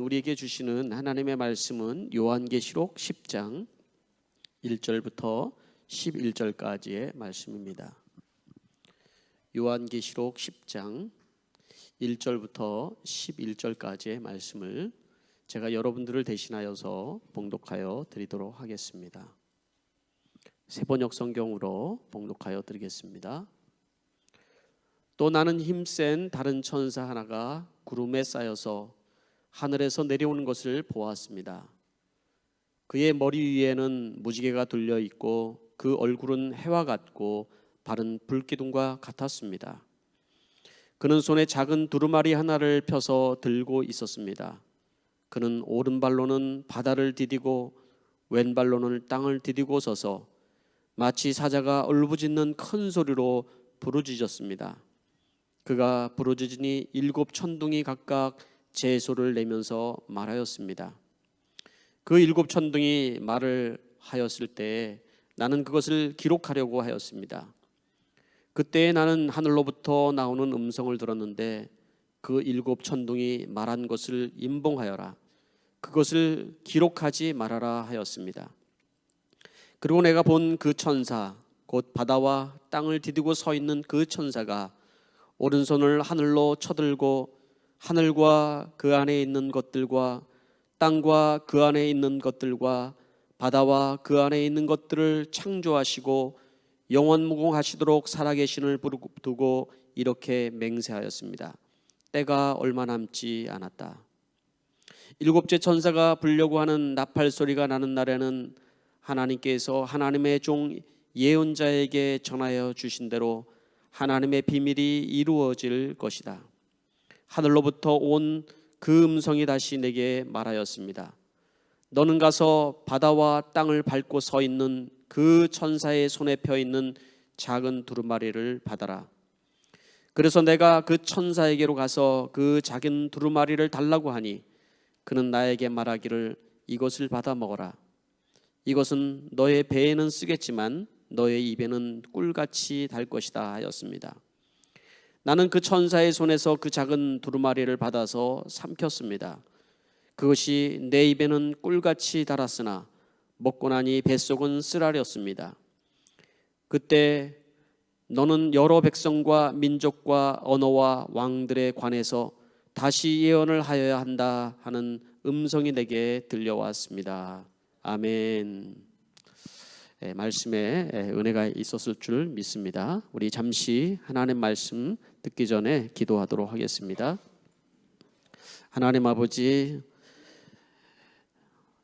우리에게 주시는 하나님의 말씀은 요한계시록 10장 1절부터 11절까지의 말씀입니다. 요한계시록 10장 1절부터 11절까지의 말씀을 제가 여러분들을 대신하여서 봉독하여 드리도록 하겠습니다. 세번역 성경으로 봉독하여 드리겠습니다. 또 나는 힘센 다른 천사 하나가 구름에 쌓여서 하늘에서 내려오는 것을 보았습니다. 그의 머리 위에는 무지개가 둘려 있고 그 얼굴은 해와 같고 발은 불기둥과 같았습니다. 그는 손에 작은 두루마리 하나를 펴서 들고 있었습니다. 그는 오른발로는 바다를 디디고 왼발로는 땅을 디디고 서서 마치 사자가 울부짖는 큰 소리로 부르짖었습니다. 그가 부르짖으니 7 천둥이 각각 제소를 내면서 말하였습니다. 그 7 천둥이 말을 하였을 때에 나는 그것을 기록하려고 하였습니다. 그때에 나는 하늘로부터 나오는 음성을 들었는데 그 7 천둥이 말한 것을 임봉하여라. 그것을 기록하지 말아라 하였습니다. 그리고 내가 본 그 천사, 곧 바다와 땅을 디디고 서 있는 그 천사가 오른손을 하늘로 쳐들고 하늘과 그 안에 있는 것들과 땅과 그 안에 있는 것들과 바다와 그 안에 있는 것들을 창조하시고 영원무궁하시도록 살아계신을 두고 이렇게 맹세하였습니다. 때가 얼마 남지 않았다. 7째 천사가 불려고 하는 나팔 소리가 나는 날에는 하나님께서 하나님의 종 예언자에게 전하여 주신 대로 하나님의 비밀이 이루어질 것이다. 하늘로부터 온 그 음성이 다시 내게 말하였습니다. 너는 가서 바다와 땅을 밟고 서 있는 그 천사의 손에 펴 있는 작은 두루마리를 받아라. 그래서 내가 그 천사에게로 가서 그 작은 두루마리를 달라고 하니 그는 나에게 말하기를 이것을 받아 먹어라. 이것은 너의 배에는 쓰겠지만 너의 입에는 꿀같이 달 것이다 하였습니다. 나는 그 천사의 손에서 그 작은 두루마리를 받아서 삼켰습니다. 그것이 내 입에는 꿀같이 달았으나 먹고 나니 뱃속은 쓰라렸습니다. 그때 너는 여러 백성과 민족과 언어와 왕들에 관해서 다시 예언을 하여야 한다 하는 음성이 내게 들려왔습니다. 아멘. 말씀에 은혜가 있었을 줄 믿습니다. 우리 잠시 하나님 말씀 듣기 전에 기도하도록 하겠습니다. 하나님 아버지,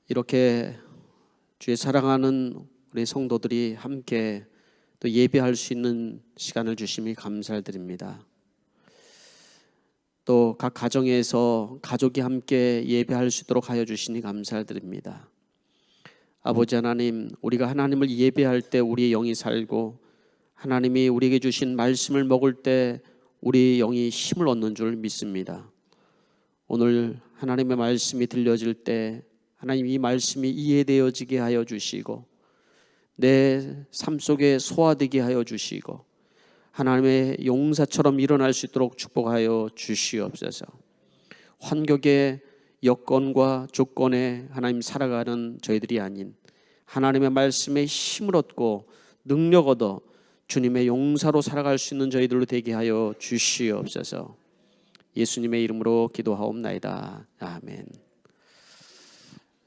이렇게 주의 사랑하는 우리 성도들이 함께 또 예배할 수 있는 시간을 주심이 감사드립니다. 또 각 가정에서 가족이 함께 예배할 수 있도록 하여 주시니 감사드립니다. 아버지 하나님, 우리가 하나님을 예배할 때 우리의 영이 살고 하나님이 우리에게 주신 말씀을 먹을 때 우리의 영이 힘을 얻는 줄 믿습니다. 오늘 하나님의 말씀이 들려질 때 하나님 이 말씀이 이해되어지게 하여 주시고 내 삶 속에 소화되게 하여 주시고 하나님의 용사처럼 일어날 수 있도록 축복하여 주시옵소서. 환경의 여건과 조건에 하나님 살아가는 저희들이 아닌 하나님의 말씀에 힘을 얻고 능력 얻어 주님의 용사로 살아갈 수 있는 저희들로 되게 하여 주시옵소서. 예수님의 이름으로 기도하옵나이다. 아멘.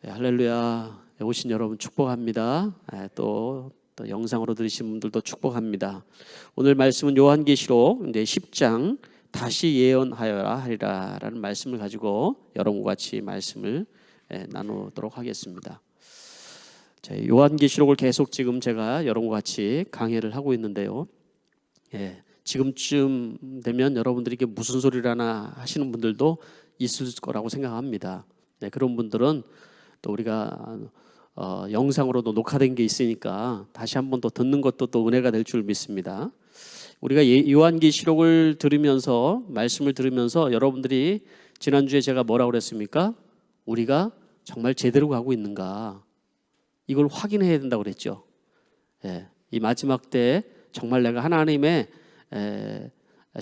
할렐루야. 오신 여러분 축복합니다. 또 영상으로 들으신 분들도 축복합니다. 오늘 말씀은 요한계시록 10장 다시 예언하여라 하리라 라는 말씀을 가지고 여러분과 같이 말씀을 나누도록 하겠습니다. 요한계시록을 계속 지금 제가 여러분과 같이 강해를 하고 있는데요. 지금쯤 되면 여러분들이 이게 무슨 소리라나 하시는 분들도 있을 거라고 생각합니다. 그런 분들은 또 우리가 영상으로도 녹화된 게 있으니까 다시 한번 또 듣는 것도 또 은혜가 될 줄 믿습니다. 우리가 요한계시록을 들으면서 말씀을 들으면서 여러분들이 지난주에 제가 뭐라고 그랬습니까? 우리가 정말 제대로 가고 있는가 이걸 확인해야 된다고 그랬죠. 이 마지막 때 정말 내가 하나님의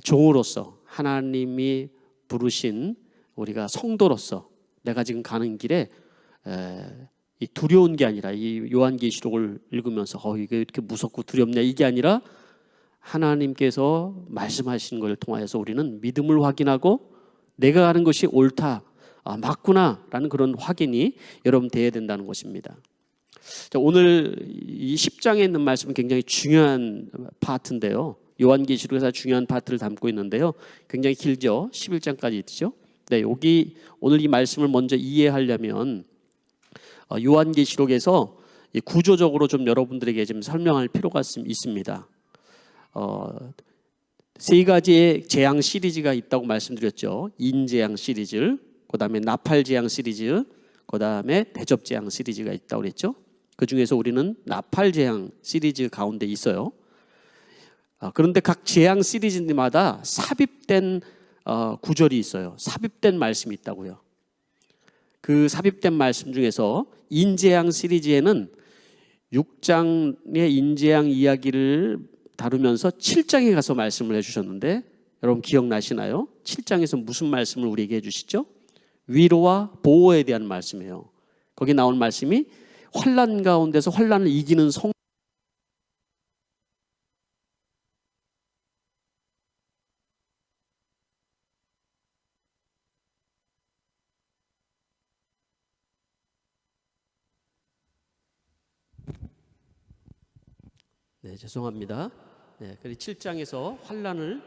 종으로서 하나님이 부르신 우리가 성도로서 내가 지금 가는 길에 이 두려운 게 아니라 이 요한계시록을 읽으면서 이게 이렇게 무섭고 두렵냐 이게 아니라 하나님께서 말씀하신 것을 통하여서 우리는 믿음을 확인하고 내가 가는 것이 옳다, 맞구나라는 그런 확인이 여러분 돼야 된다는 것입니다. 자, 오늘 이 10장에 있는 말씀은 굉장히 중요한 파트인데요. 요한계시록에서 중요한 파트를 담고 있는데요. 굉장히 길죠. 11장까지 있죠. 네, 여기 오늘 이 말씀을 먼저 이해하려면 요한계시록에서 구조적으로 좀 여러분들에게 좀 설명할 필요가 있습니다. 세 가지의 재앙 시리즈가 있다고 말씀드렸죠. 인재앙 시리즈, 그 다음에 나팔재앙 시리즈, 그 다음에 대접재앙 시리즈가 있다고 그랬죠. 그 중에서 우리는 나팔재앙 시리즈 가운데 있어요. 그런데 각 재앙 시리즈마다 삽입된 구절이 있어요. 삽입된 말씀이 있다고요. 그 삽입된 말씀 중에서 인재앙 시리즈에는 6장의 인재앙 이야기를 다루면서 7장에 가서 말씀을 해주셨는데 여러분 기억나시나요? 7장에서 무슨 말씀을 우리에게 해주시죠? 위로와 보호에 대한 말씀이에요. 거기 나온 말씀이 환난 가운데서 환난을 이기는 성. 네, 죄송합니다. 네, 그리고 7장에서 환난을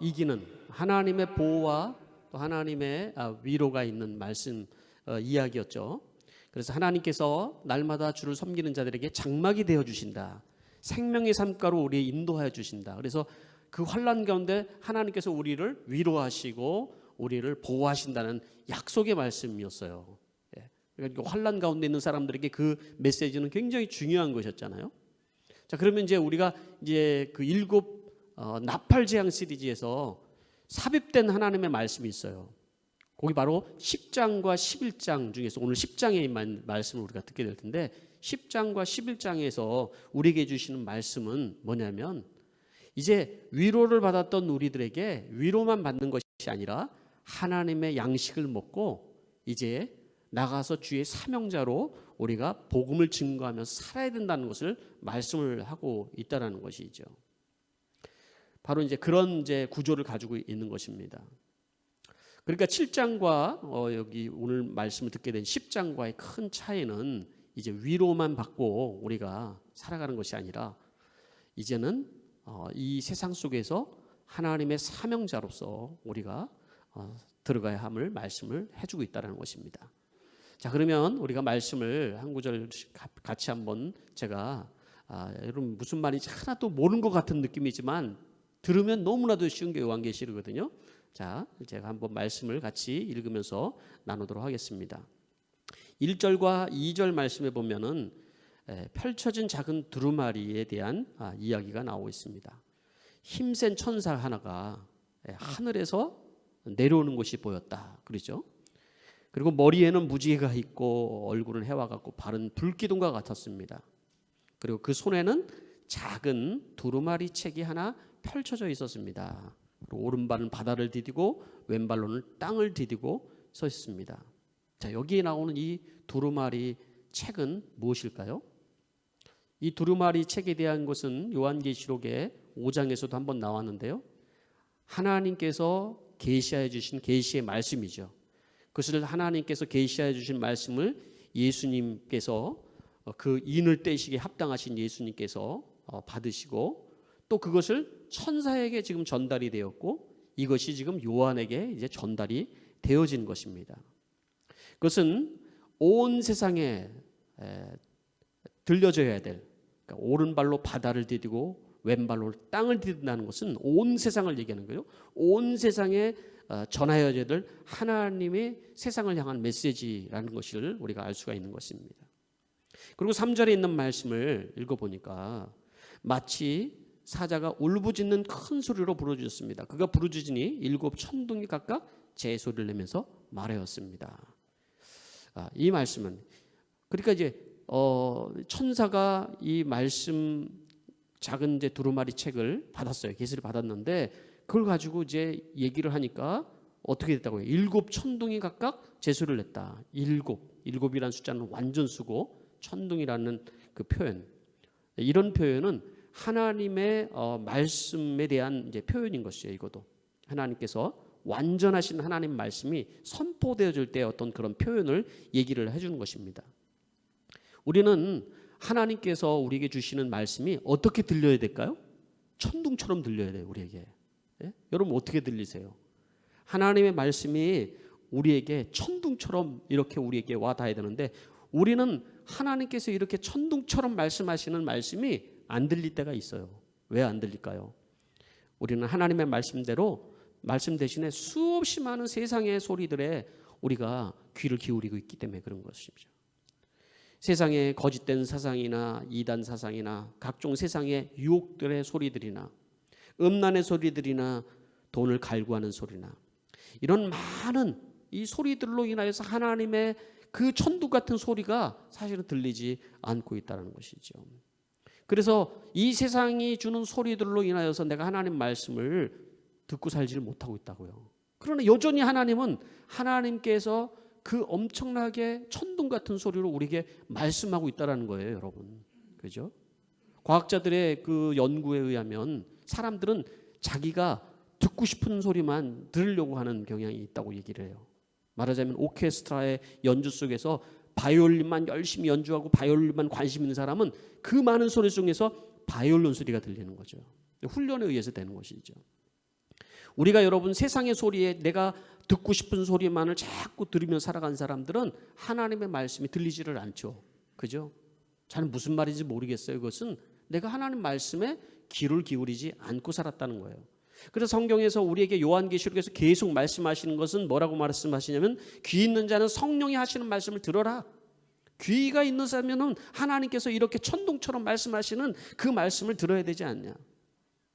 이기는 하나님의 보호와 또 하나님의 위로가 있는 말씀 이야기였죠. 그래서 하나님께서 날마다 주를 섬기는 자들에게 장막이 되어 주신다. 생명의 삶가로 우리 인도하여 주신다. 그래서 그 환난 가운데 하나님께서 우리를 위로하시고 우리를 보호하신다는 약속의 말씀이었어요. 그러니까 환난 가운데 있는 사람들에게 그 메시지는 굉장히 중요한 것이었잖아요. 자, 그러면 이제 우리가 이제 그 7 나팔재앙 시리즈에서 삽입된 하나님의 말씀이 있어요. 거기 바로 10장과 11장 중에서 오늘 10장의 말씀을 우리가 듣게 될 텐데 10장과 11장에서 우리에게 주시는 말씀은 뭐냐면 이제 위로를 받았던 우리들에게 위로만 받는 것이 아니라 하나님의 양식을 먹고 이제 나가서 주의 사명자로 우리가 복음을 증거하면서 살아야 된다는 것을 말씀을 하고 있다라는 것이죠. 바로 이제 그런 이제 구조를 가지고 있는 것입니다. 그러니까 7장과 여기 오늘 말씀을 듣게 된 10장과의 큰 차이는 이제 위로만 받고 우리가 살아가는 것이 아니라 이제는 이 세상 속에서 하나님의 사명자로서 우리가 들어가야 함을 말씀을 해주고 있다는 것입니다. 자, 그러면 우리가 말씀을 한 구절 같이 한번 제가 여러분 무슨 말인지 하나도 모르는 것 같은 느낌이지만 들으면 너무나도 쉬운 게 요한계시록이거든요. 자, 제가 한번 말씀을 같이 읽으면서 나누도록 하겠습니다. 1절과 2절 말씀에 보면은 펼쳐진 작은 두루마리에 대한 이야기가 나오고 있습니다. 힘센 천사 하나가 하늘에서 내려오는 것이 보였다. 그렇죠? 그리고 머리에는 무지개가 있고 얼굴은 해와 같고 발은 불기둥과 같았습니다. 그리고 그 손에는 작은 두루마리 책이 하나 펼쳐져 있었습니다. 그리고 오른발은 바다를 디디고 왼발로는 땅을 디디고 서 있습니다. 자, 여기에 나오는 이 두루마리 책은 무엇일까요? 이 두루마리 책에 대한 것은 요한계시록의 5장에서도 한번 나왔는데요. 하나님께서 계시하여 주신 계시의 말씀이죠. 그것을 하나님께서 계시하여 주신 말씀을 예수님께서 그 인을 떼시기에 합당하신 예수님께서 받으시고 또 그것을 천사에게 지금 전달이 되었고 이것이 지금 요한에게 이제 전달이 되어진 것입니다. 그것은 온 세상에 들려져야 될, 그러니까 오른발로 바다를 디디고 왼발로 땅을 디딘다는 것은 온 세상을 얘기하는 거예요. 온 세상에 전하여야 될 하나님의 세상을 향한 메시지라는 것을 우리가 알 수가 있는 것입니다. 그리고 3절에 있는 말씀을 읽어보니까 마치 사자가 울부짖는 큰 소리로 부르짖었습니다. 그가 부르짖으니 7 천둥이 각각 제 소리를 내면서 말하였습니다. 이 말씀은 그러니까 이제 천사가 이 말씀 작은 이제 두루마리 책을 받았어요. 계시를 받았는데 그걸 가지고 이제 얘기를 하니까 어떻게 됐다고요? 7 천둥이 각각 제수를 냈다. 일곱이라는 숫자는 완전수고 천둥이라는 그 표현. 이런 표현은 하나님의 말씀에 대한 이제 표현인 것이에요. 이것도 하나님께서 완전하신 하나님 말씀이 선포되어질 때 어떤 그런 표현을 얘기를 해주는 것입니다. 우리는 하나님께서 우리에게 주시는 말씀이 어떻게 들려야 될까요? 천둥처럼 들려야 돼요. 우리에게. 예? 여러분 어떻게 들리세요? 하나님의 말씀이 우리에게 천둥처럼 이렇게 우리에게 와 닿아야 되는데 우리는 하나님께서 이렇게 천둥처럼 말씀하시는 말씀이 안 들릴 때가 있어요. 왜 안 들릴까요? 우리는 하나님의 말씀대로 말씀 대신에 수없이 많은 세상의 소리들에 우리가 귀를 기울이고 있기 때문에 그런 것입니다. 세상의 거짓된 사상이나 이단 사상이나 각종 세상의 유혹들의 소리들이나 음란의 소리들이나 돈을 갈구하는 소리나 이런 많은 이 소리들로 인하여서 하나님의 그 천둥 같은 소리가 사실은 들리지 않고 있다는 것이죠. 그래서 이 세상이 주는 소리들로 인하여서 내가 하나님 말씀을 듣고 살지를 못하고 있다고요. 그러나 여전히 하나님은 하나님께서 그 엄청나게 천둥 같은 소리로 우리에게 말씀하고 있다는 거예요, 여러분. 그죠? 과학자들의 그 연구에 의하면 사람들은 자기가 듣고 싶은 소리만 들으려고 하는 경향이 있다고 얘기를 해요. 말하자면 오케스트라의 연주 속에서 바이올린만 열심히 연주하고 바이올린만 관심 있는 사람은 그 많은 소리 중에서 바이올린 소리가 들리는 거죠. 훈련에 의해서 되는 것이죠. 우리가 여러분 세상의 소리에 내가 듣고 싶은 소리만을 자꾸 들으며 살아간 사람들은 하나님의 말씀이 들리지를 않죠. 그죠? 저는 무슨 말인지 모르겠어요. 그것은 내가 하나님 말씀에 귀를 기울이지 않고 살았다는 거예요. 그래서 성경에서 우리에게 요한계시록에서 계속 말씀하시는 것은 뭐라고 말씀하시냐면 귀 있는 자는 성령이 하시는 말씀을 들어라. 귀가 있는 사람은 하나님께서 이렇게 천둥처럼 말씀하시는 그 말씀을 들어야 되지 않냐.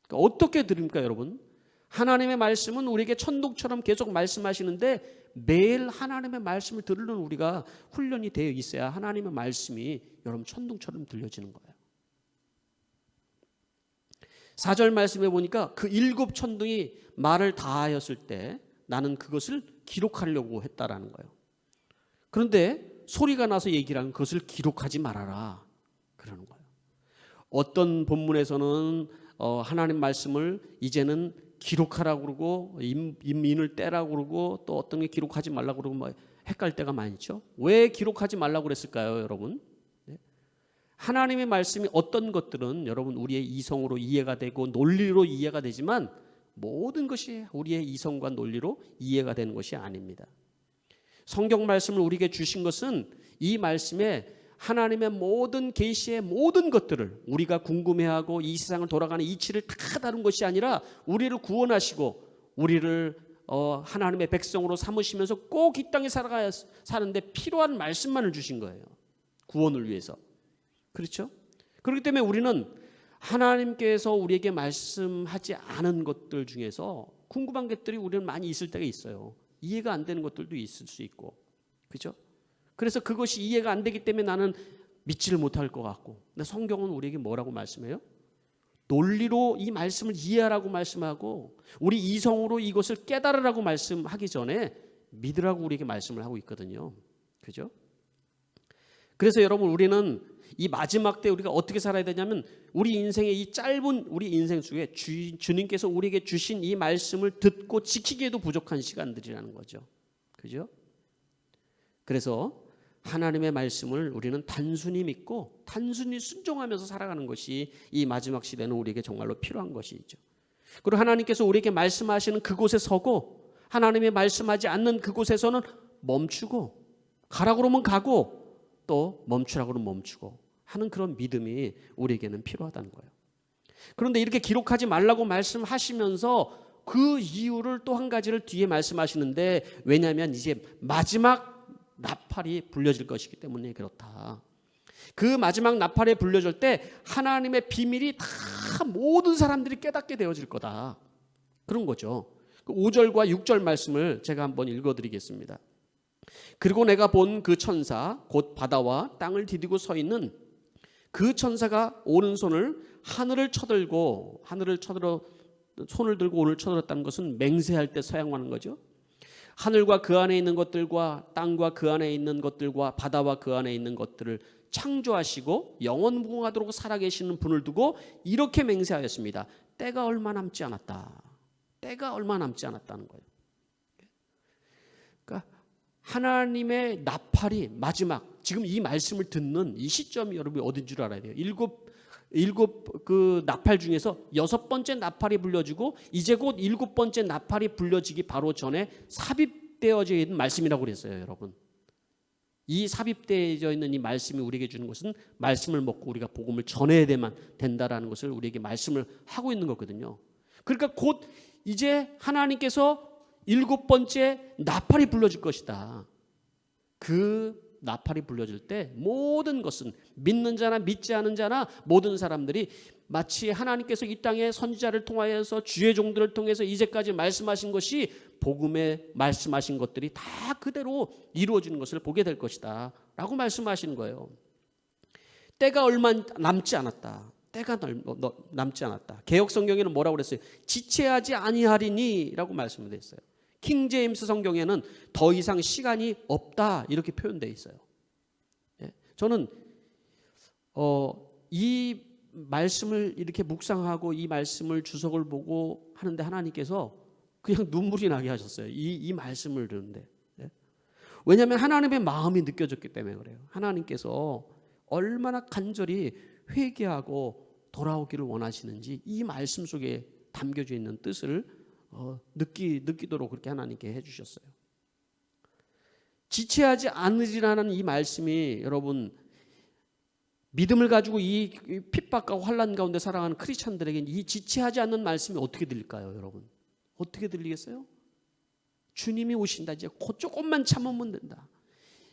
그러니까 어떻게 들습니까, 여러분? 하나님의 말씀은 우리에게 천둥처럼 계속 말씀하시는데 매일 하나님의 말씀을 들으는 우리가 훈련이 되어 있어야 하나님의 말씀이 여러분 천둥처럼 들려지는 거예요. 4절 말씀에 보니까 그 7 천둥이 말을 다하였을 때 나는 그것을 기록하려고 했다라는 거예요. 그런데 소리가 나서 얘기를 하면 그것을 기록하지 말아라 그러는 거예요. 어떤 본문에서는 하나님 말씀을 이제는 기록하라고 그러고 인을 떼라고 그러고 또 어떤 게 기록하지 말라고 그러고 뭐 헷갈릴 때가 많이 있죠. 왜 기록하지 말라고 그랬을까요, 여러분? 하나님의 말씀이 어떤 것들은 여러분 우리의 이성으로 이해가 되고 논리로 이해가 되지만 모든 것이 우리의 이성과 논리로 이해가 되는 것이 아닙니다. 성경 말씀을 우리에게 주신 것은 이 말씀에 하나님의 모든 계시의 모든 것들을 우리가 궁금해하고 이 세상을 돌아가는 이치를 다 다룬 것이 아니라 우리를 구원하시고 우리를 하나님의 백성으로 삼으시면서 꼭 이 땅에 사는데 필요한 말씀만을 주신 거예요. 구원을 위해서. 그렇죠? 그렇기 때문에 우리는 하나님께서 우리에게 말씀하지 않은 것들 중에서 궁금한 것들이 우리는 많이 있을 때가 있어요. 이해가 안 되는 것들도 있을 수 있고. 그렇죠? 그래서 그것이 이해가 안 되기 때문에 나는 믿지를 못할 것 같고. 근데 성경은 우리에게 뭐라고 말씀해요? 논리로 이 말씀을 이해하라고 말씀하고 우리 이성으로 이것을 깨달으라고 말씀하기 전에 믿으라고 우리에게 말씀을 하고 있거든요. 그죠? 그래서 여러분 우리는 이 마지막 때 우리가 어떻게 살아야 되냐면 우리 인생의 이 짧은 우리 인생 중에 주님께서 우리에게 주신 이 말씀을 듣고 지키기에도 부족한 시간들이라는 거죠. 그죠? 그래서 하나님의 말씀을 우리는 단순히 믿고 단순히 순종하면서 살아가는 것이 이 마지막 시대는 우리에게 정말로 필요한 것이죠. 그리고 하나님께서 우리에게 말씀하시는 그곳에 서고 하나님의 말씀하지 않는 그곳에서는 멈추고 가라고 그러면 가고 또 멈추라고 그러면 멈추고 하는 그런 믿음이 우리에게는 필요하다는 거예요. 그런데 이렇게 기록하지 말라고 말씀하시면서 그 이유를 또 한 가지를 뒤에 말씀하시는데 왜냐하면 이제 마지막 나팔이 불려질 것이기 때문에 그렇다. 그 마지막 나팔에 불려질 때 하나님의 비밀이 다 모든 사람들이 깨닫게 되어질 거다. 그런 거죠. 5절과 6절 말씀을 제가 한번 읽어드리겠습니다. 그리고 내가 본 그 천사 곧 바다와 땅을 디디고 서 있는 그 천사가 오른손을 하늘을 쳐들고 손을 들고 오늘 쳐들었다는 것은 맹세할 때 사용하는 거죠. 하늘과 그 안에 있는 것들과 땅과 그 안에 있는 것들과 바다와 그 안에 있는 것들을 창조하시고 영원무궁하도록 살아계시는 분을 두고 이렇게 맹세하였습니다. 때가 얼마 남지 않았다. 때가 얼마 남지 않았다는 거예요. 그러니까 하나님의 나팔이 마지막, 지금 이 말씀을 듣는 이 시점이 여러분이 어딘 줄 알아야 돼요. 일곱 그 나팔 중에서 6번째 나팔이 불려지고 이제 곧 7번째 나팔이 불려지기 바로 전에 삽입되어져 있는 말씀이라고 그랬어요, 여러분. 이 삽입되어져 있는 이 말씀이 우리에게 주는 것은 말씀을 먹고 우리가 복음을 전해야 된다라는 것을 우리에게 말씀을 하고 있는 거거든요. 그러니까 곧 이제 하나님께서 7번째 나팔이 불려질 것이다. 그 나팔이 불려질 때 모든 것은 믿는 자나 믿지 않은 자나 모든 사람들이 마치 하나님께서 이 땅에 선지자를 통하여서 주의 종들을 통해서 이제까지 말씀하신 것이 복음에 말씀하신 것들이 다 그대로 이루어지는 것을 보게 될 것이다 라고 말씀하시는 거예요. 때가 얼마 남지 않았다. 때가 남지 않았다. 개역 성경에는 뭐라고 그랬어요? 지체하지 아니하리니 라고 말씀을 했어요. 킹 제임스 성경에는 더 이상 시간이 없다 이렇게 표현되어 있어요. 저는 이 말씀을 이렇게 묵상하고 이 말씀을 주석을 보고 하는데 하나님께서 그냥 눈물이 나게 하셨어요. 이 말씀을 듣는데. 왜냐하면 하나님의 마음이 느껴졌기 때문에 그래요. 하나님께서 얼마나 간절히 회개하고 돌아오기를 원하시는지 이 말씀 속에 담겨져 있는 뜻을 느끼도록 그렇게 하나님께 해주셨어요. 지체하지 않으리라는 이 말씀이 여러분 믿음을 가지고 이 핍박과 환난 가운데 살아가는 크리스찬들에게 이 지체하지 않는 말씀이 어떻게 들릴까요, 여러분? 어떻게 들리겠어요? 주님이 오신다. 이제 곧 조금만 참으면 된다.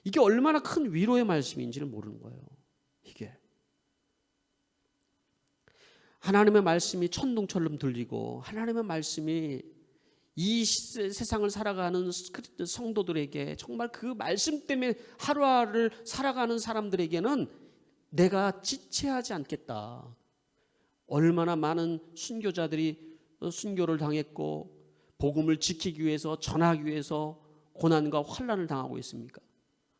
이게 얼마나 큰 위로의 말씀인지를 모르는 거예요. 이게 하나님의 말씀이 천둥처럼 들리고 하나님의 말씀이 이 세상을 살아가는 성도들에게 정말 그 말씀 때문에 하루하루를 살아가는 사람들에게는 내가 지체하지 않겠다. 얼마나 많은 순교자들이 순교를 당했고 복음을 지키기 위해서 전하기 위해서 고난과 환난을 당하고 있습니까?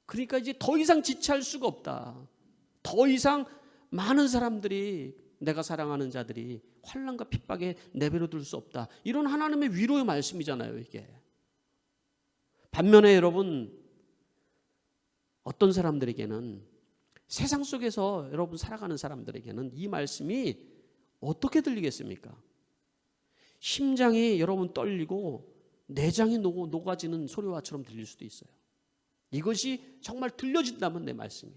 그러니까 이제 더 이상 지체할 수가 없다. 더 이상 많은 사람들이 내가 사랑하는 자들이 환난과 핍박에 내버려 둘 수 없다. 이런 하나님의 위로의 말씀이잖아요, 이게. 반면에 여러분 어떤 사람들에게는 세상 속에서 여러분 살아가는 사람들에게는 이 말씀이 어떻게 들리겠습니까? 심장이 여러분 떨리고 내장이 녹아지는 소리와처럼 들릴 수도 있어요. 이것이 정말 들려진다면 내 말씀이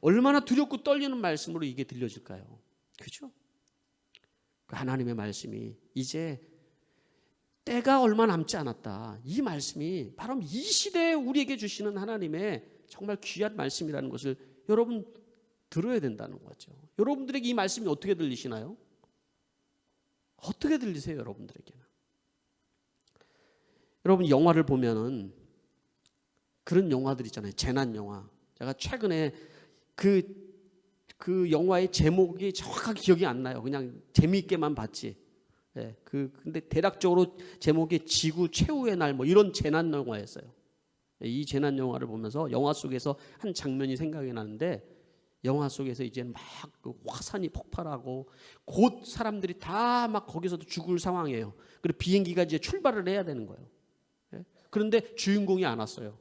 얼마나 두렵고 떨리는 말씀으로 이게 들려질까요? 그렇죠? 하나님의 말씀이 이제 때가 얼마 남지 않았다. 이 말씀이 바로 이 시대에 우리에게 주시는 하나님의 정말 귀한 말씀이라는 것을 여러분 들어야 된다는 거죠. 여러분들에게 이 말씀이 어떻게 들리시나요? 어떻게 들리세요, 여러분들에게는? 여러분 영화를 보면은 그런 영화들 있잖아요. 재난 영화. 제가 최근에 그 영화의 제목이 정확하게 기억이 안 나요. 그냥 재미있게만 봤지. 근데 대략적으로 제목이 지구 최후의 날 뭐 이런 재난 영화였어요. 이 재난 영화를 보면서 영화 속에서 한 장면이 생각이 나는데 영화 속에서 이제 막 그 화산이 폭발하고 곧 사람들이 다 막 거기서도 죽을 상황이에요. 그리고 비행기가 이제 출발을 해야 되는 거예요. 그런데 주인공이 안 왔어요.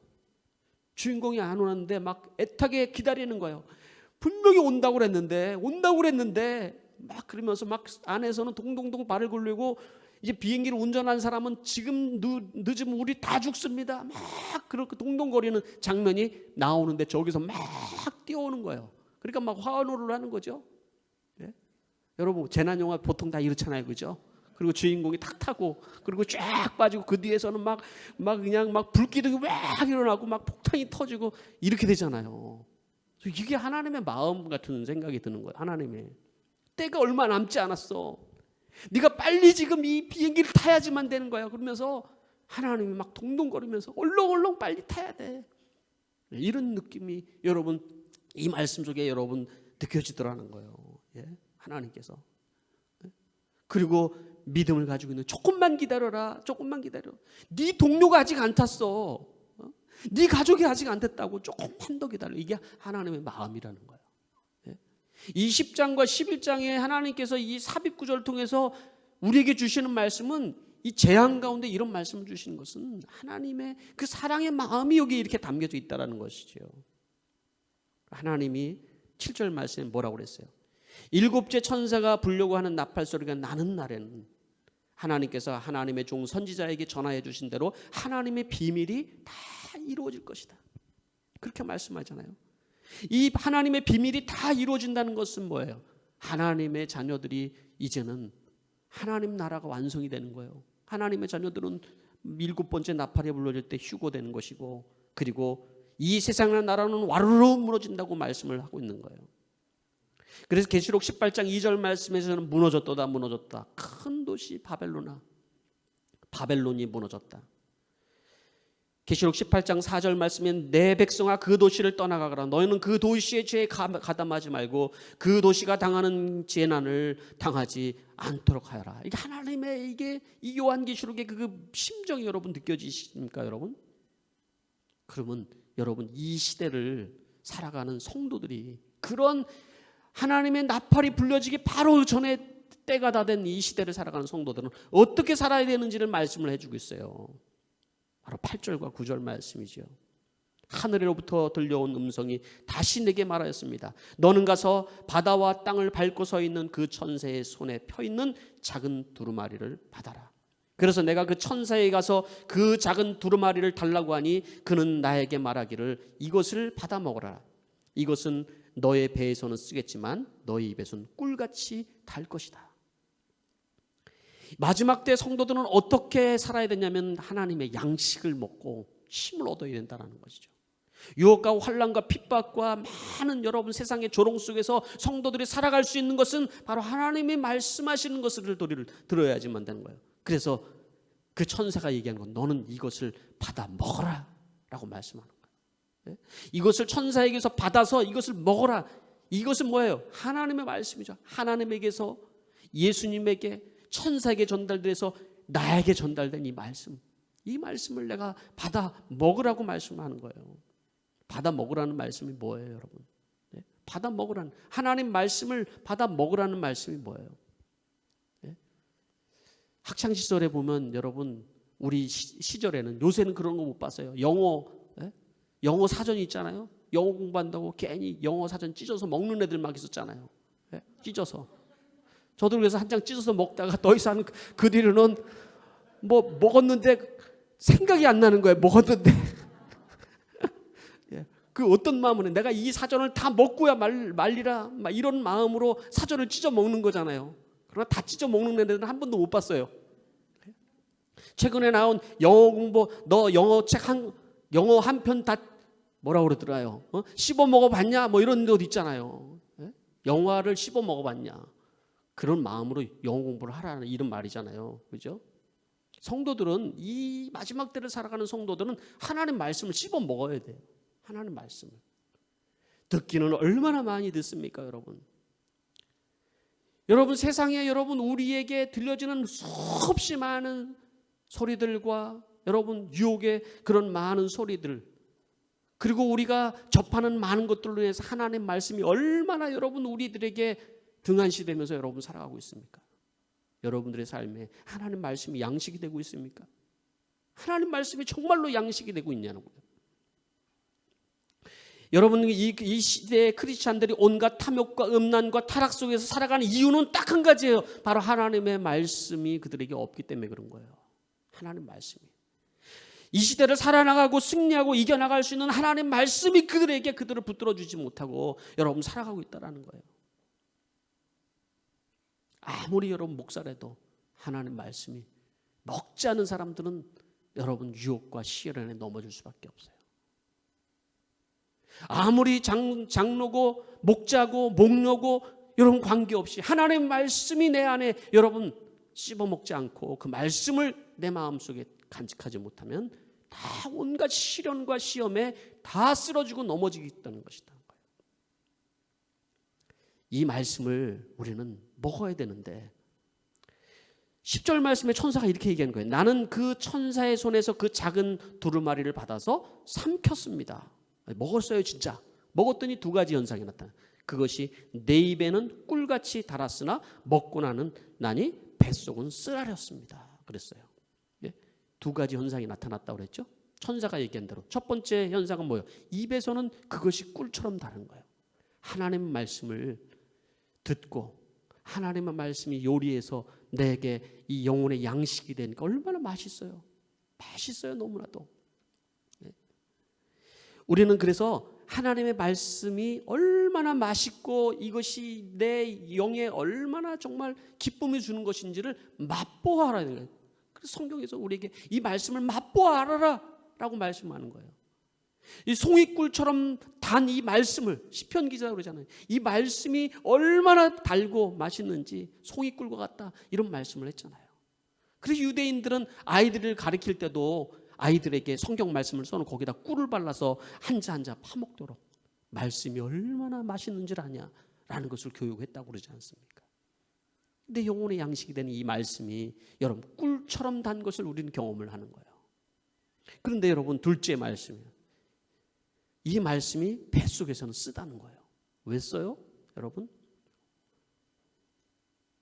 주인공이 안 오는데 막 애타게 기다리는 거예요. 분명히 온다고 그랬는데 막 그러면서 막 안에서는 동동동 발을 굴리고 이제 비행기를 운전한 사람은 지금 늦으면 우리 다 죽습니다. 막 그렇게 동동거리는 장면이 나오는데 저기서 막 뛰어오는 거예요. 그러니까 막 환호를 하는 거죠. 여러분 재난 영화 보통 다 이렇잖아요, 그죠? 그리고 주인공이 탁 타고 그리고 쫙 빠지고 그 뒤에서는 막 그냥 막 불기둥이 막 일어나고 막 폭탄이 터지고 이렇게 되잖아요. 이게 하나님의 마음 같은 생각이 드는 거예요. 하나님의 때가 얼마 남지 않았어. 네가 빨리 지금 이 비행기를 타야지만 되는 거야. 그러면서 하나님이 막 동동거리면서 얼렁얼렁 빨리 타야 돼. 이런 느낌이 여러분 이 말씀 속에 여러분 느껴지더라는 거예요. 하나님께서. 그리고 믿음을 가지고 있는, 조금만 기다려라, 조금만 기다려. 네 동료가 아직 안 탔어. 네 가족이 아직 안 됐다고 조금만 더 기다려. 이게 하나님의 마음이라는 거예요. 이 10장과 11장에 하나님께서 이 삽입구절을 통해서 우리에게 주시는 말씀은, 이 재앙 가운데 이런 말씀을 주시는 것은 하나님의 그 사랑의 마음이 여기 이렇게 담겨져 있다는 것이죠. 하나님이 7절 말씀에 뭐라고 그랬어요? 7째 천사가 불려고 하는 나팔 소리가 나는 날에는 하나님께서 하나님의 종 선지자에게 전하여 주신 대로 하나님의 비밀이 다 이루어질 것이다. 그렇게 말씀하잖아요. 이 하나님의 비밀이 다 이루어진다는 것은 뭐예요? 하나님의 자녀들이 이제는 하나님 나라가 완성이 되는 거예요. 하나님의 자녀들은 7번째 나팔에 불러질 때 휴거되는 것이고, 그리고 이 세상의 나라는 와르르 무너진다고 말씀을 하고 있는 거예요. 그래서 계시록 18장 2절 말씀에서는 무너졌도다, 무너졌다. 큰 도시 바벨론이 무너졌다. 계시록 18장 4절 말씀엔 내 백성아 그 도시를 떠나가거라. 너희는 그 도시의 죄에 가담하지 말고 그 도시가 당하는 재난을 당하지 않도록 하여라. 이게 하나님의, 이게 이 요한계시록의 그 심정이 여러분 느껴지십니까, 여러분? 그러면 여러분, 이 시대를 살아가는 성도들이, 그런 하나님의 나팔이 불려지기 바로 전에 때가 다 된 이 시대를 살아가는 성도들은 어떻게 살아야 되는지를 말씀을 해주고 있어요. 바로 8절과 9절 말씀이죠. 하늘로부터 들려온 음성이 다시 내게 말하였습니다. 너는 가서 바다와 땅을 밟고 서 있는 그 천사의 손에 펴 있는 작은 두루마리를 받아라. 그래서 내가 그 천사에 가서 그 작은 두루마리를 달라고 하니 그는 나에게 말하기를 이것을 받아 먹어라. 이것은 너의 배에서는 쓰겠지만 너의 입에서는 꿀같이 달 것이다. 마지막 때 성도들은 어떻게 살아야 되냐면 하나님의 양식을 먹고 힘을 얻어야 된다는 것이죠. 유혹과 환난과 핍박과 많은 여러분 세상의 조롱 속에서 성도들이 살아갈 수 있는 것은 바로 하나님이 말씀하시는 것을 들어야지만 되는 거예요. 그래서 그 천사가 얘기한 건 너는 이것을 받아 먹어라 라고 말씀하는 거예요. 이것을 천사에게서 받아서 이것을 먹어라. 이것은 뭐예요? 하나님의 말씀이죠. 하나님에게서 예수님에게 천사에게 전달돼서 나에게 전달된 이 말씀, 이 말씀을 내가 받아 먹으라고 말씀하는 거예요. 받아 먹으라는 말씀이 뭐예요, 여러분? 받아 먹으라는, 하나님 말씀을 받아 먹으라는 말씀이 뭐예요? 학창시절에 보면 여러분, 우리 시절에는, 요새는 그런 거 못 봤어요. 영어 사전이 있잖아요. 영어 공부한다고 괜히 영어 사전 찢어서 먹는 애들 막 있었잖아요. 찢어서. 저도 그래서 한 장 찢어서 먹다가 더 이상 그 뒤로는 뭐 먹었는데 생각이 안 나는 거예요. 먹었는데. 그 어떤 마음으로 내가 이 사전을 다 먹고야 말리라, 막 이런 마음으로 사전을 찢어 먹는 거잖아요. 그러나 다 찢어 먹는 애들은 한 번도 못 봤어요. 최근에 나온 영어 공부, 너 영어 책 영어 한 편 다 뭐라 그러더라요? 씹어 먹어봤냐? 뭐 이런 것도 있잖아요. 영화를 씹어 먹어봤냐? 그런 마음으로 영어 공부를 하라는 이런 말이잖아요. 그죠? 성도들은, 이 마지막 때를 살아가는 성도들은 하나님 말씀을 씹어 먹어야 돼요. 하나님 말씀을. 듣기는 얼마나 많이 듣습니까, 여러분? 여러분, 세상에 여러분 우리에게 들려지는 수없이 많은 소리들과 여러분 유혹의 그런 많은 소리들, 그리고 우리가 접하는 많은 것들로 인해서 하나님 말씀이 얼마나 여러분 우리들에게 등한시되면서 여러분 살아가고 있습니까? 여러분들의 삶에 하나님 말씀이 양식이 되고 있습니까? 하나님 말씀이 정말로 양식이 되고 있냐는 거예요. 여러분, 이 시대의 크리스찬들이 온갖 탐욕과 음란과 타락 속에서 살아가는 이유는 딱 한 가지예요. 바로 하나님의 말씀이 그들에게 없기 때문에 그런 거예요. 하나님 말씀이. 이 시대를 살아나가고 승리하고 이겨나갈 수 있는 하나님 말씀이 그들을 붙들어주지 못하고 여러분 살아가고 있다는 거예요. 아무리 여러분 목사라도 하나님 말씀이 먹지 않은 사람들은 여러분 유혹과 시련에 넘어질 수밖에 없어요. 아무리 장로고 목자고 목녀고 여러분 관계없이 하나님 말씀이 내 안에 여러분 씹어먹지 않고 그 말씀을 내 마음속에 간직하지 못하면 다 온갖 시련과 시험에 다 쓰러지고 넘어지겠다는 것이다. 이 말씀을 우리는 먹어야 되는데 10절 말씀에 천사가 이렇게 얘기하는 거예요. 나는 그 천사의 손에서 그 작은 두루마리를 받아서 삼켰습니다. 먹었어요, 진짜. 먹었더니 두 가지 현상이 나타나. 그것이 내 입에는 꿀같이 달았으나 먹고 나니 뱃속은 쓰라렸습니다. 그랬어요. 예? 두 가지 현상이 나타났다고 그랬죠. 천사가 얘기한 대로 첫 번째 현상은 뭐예요? 입에서는 그것이 꿀처럼 다른 거예요. 하나님의 말씀을 듣고 하나님의 말씀이 요리해서 내게 이 영혼의 양식이 되니까 얼마나 맛있어요. 맛있어요, 너무나도. 네. 우리는 그래서 하나님의 말씀이 얼마나 맛있고 이것이 내 영에 얼마나 정말 기쁨을 주는 것인지를 맛보아라는 거예요. 그래서 성경에서 우리에게 이 말씀을 맛보아라 라고 말씀하는 거예요. 이 송이꿀처럼 단 이 말씀을, 시편 기자가 그러잖아요. 이 말씀이 얼마나 달고 맛있는지 송이꿀과 같다, 이런 말씀을 했잖아요. 그래서 유대인들은 아이들을 가르칠 때도 아이들에게 성경 말씀을 써놓고 거기다 꿀을 발라서 한 자 한 자 파먹도록 말씀이 얼마나 맛있는지를 아냐라는 것을 교육했다고 그러지 않습니까? 근데 영혼의 양식이 되는 이 말씀이 여러분 꿀처럼 단 것을 우리는 경험을 하는 거예요. 그런데 여러분 둘째 말씀이에요. 이 말씀이 뱃속에서는 쓰다는 거예요. 왜 써요? 여러분?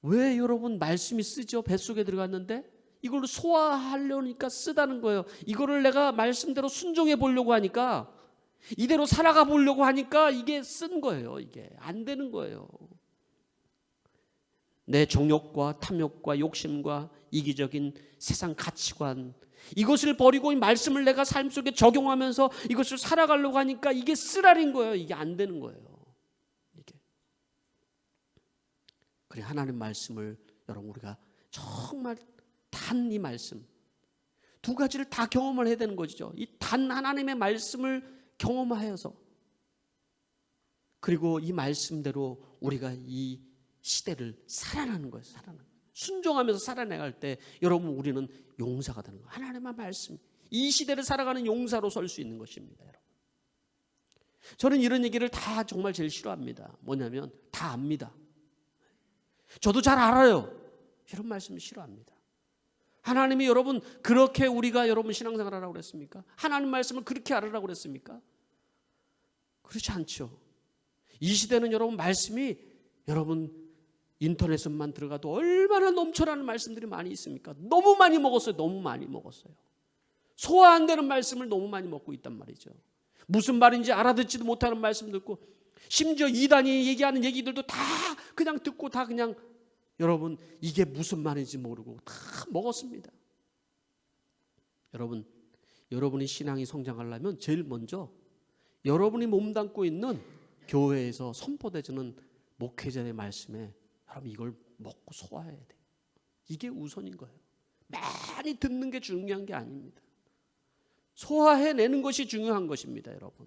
왜 여러분 말씀이 쓰죠? 뱃속에 들어갔는데 이걸로 소화하려니까 쓰다는 거예요. 이거를 내가 말씀대로 순종해 보려고 하니까, 이대로 살아가 보려고 하니까 이게 쓴 거예요. 이게 안 되는 거예요. 내 정욕과 탐욕과 욕심과 이기적인 세상 가치관, 이것을 버리고 이 말씀을 내가 삶 속에 적용하면서 이것을 살아가려고 하니까 이게 쓰라린 거예요. 이게 안 되는 거예요. 이게. 그래, 하나님 말씀을 여러분 우리가 정말 단 이 말씀 두 가지를 다 경험을 해야 되는 것이죠. 이 단 하나님의 말씀을 경험하여서, 그리고 이 말씀대로 우리가 이 시대를 살아나는 거예요. 순종하면서 살아나갈 때 여러분 우리는 용사가 되는 거예요. 하나님의 말씀, 이 시대를 살아가는 용사로 설 수 있는 것입니다. 여러분, 저는 이런 얘기를 다 정말 제일 싫어합니다. 뭐냐면 다 압니다. 저도 잘 알아요. 이런 말씀을 싫어합니다. 하나님이 여러분 그렇게 우리가 여러분 신앙생활 하라고 그랬습니까? 하나님 말씀을 그렇게 알으라고 그랬습니까? 그렇지 않죠. 이 시대는 여러분 말씀이 여러분 인터넷에만 들어가도 얼마나 넘쳐나는 말씀들이 많이 있습니까? 너무 많이 먹었어요. 너무 많이 먹었어요. 소화 안 되는 말씀을 너무 많이 먹고 있단 말이죠. 무슨 말인지 알아듣지도 못하는 말씀 듣고, 심지어 이단이 얘기하는 얘기들도 다 그냥 듣고 다 그냥 여러분 이게 무슨 말인지 모르고 다 먹었습니다. 여러분, 여러분이 신앙이 성장하려면 제일 먼저 여러분이 몸담고 있는 교회에서 선포되는 목회자의 말씀에 여러분 이걸 먹고 소화해야 돼요. 이게 우선인 거예요. 많이 듣는 게 중요한 게 아닙니다. 소화해내는 것이 중요한 것입니다. 여러분,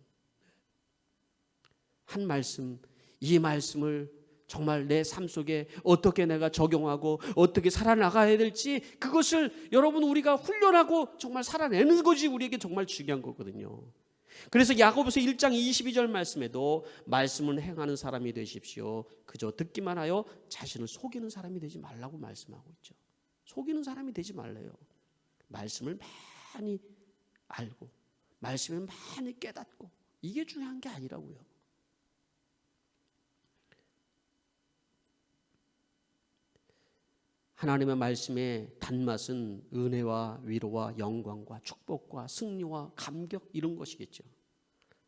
한 말씀, 이 말씀을 정말 내 삶 속에 어떻게 내가 적용하고 어떻게 살아나가야 될지, 그것을 여러분 우리가 훈련하고 정말 살아내는 것이 우리에게 정말 중요한 거거든요. 그래서 야고보서 1장 22절 말씀에도 말씀을 행하는 사람이 되십시오. 그저 듣기만 하여 자신을 속이는 사람이 되지 말라고 말씀하고 있죠. 속이는 사람이 되지 말래요. 말씀을 많이 알고 말씀을 많이 깨닫고, 이게 중요한 게 아니라고요. 하나님의 말씀의 단맛은 은혜와 위로와 영광과 축복과 승리와 감격, 이런 것이겠죠.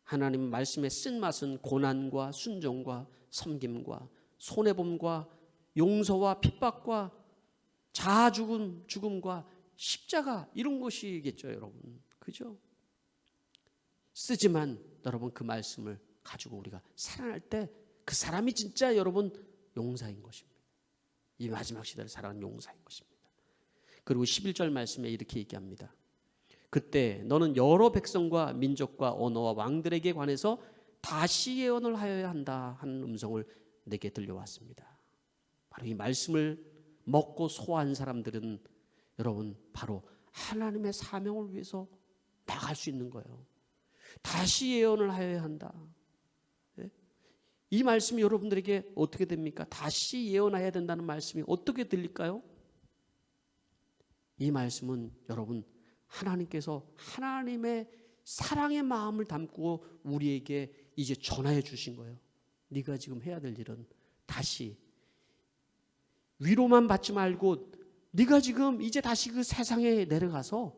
하나님의 말씀의 쓴맛은 고난과 순종과 섬김과 손해봄과 용서와 핍박과 자아 죽음과 십자가, 이런 것이겠죠. 여러분, 그죠? 쓰지만 여러분 그 말씀을 가지고 우리가 살아날 때 그 사람이 진짜 여러분 용사인 것입니다. 이 마지막 시대를 살아가는 용사인 것입니다. 그리고 11절 말씀에 이렇게 얘기합니다. 그때 너는 여러 백성과 민족과 언어와 왕들에게 관해서 다시 예언을 하여야 한다 하는 음성을 내게 들려왔습니다. 바로 이 말씀을 먹고 소화한 사람들은 여러분 바로 하나님의 사명을 위해서 나갈 수 있는 거예요. 다시 예언을 하여야 한다. 이 말씀이 여러분들에게 어떻게 됩니까? 다시 예언해야 된다는 말씀이 어떻게 들릴까요? 이 말씀은 여러분 하나님께서 하나님의 사랑의 마음을 담고 우리에게 이제 전하여 주신 거예요. 네가 지금 해야 될 일은 다시 위로만 받지 말고 네가 지금 이제 다시 그 세상에 내려가서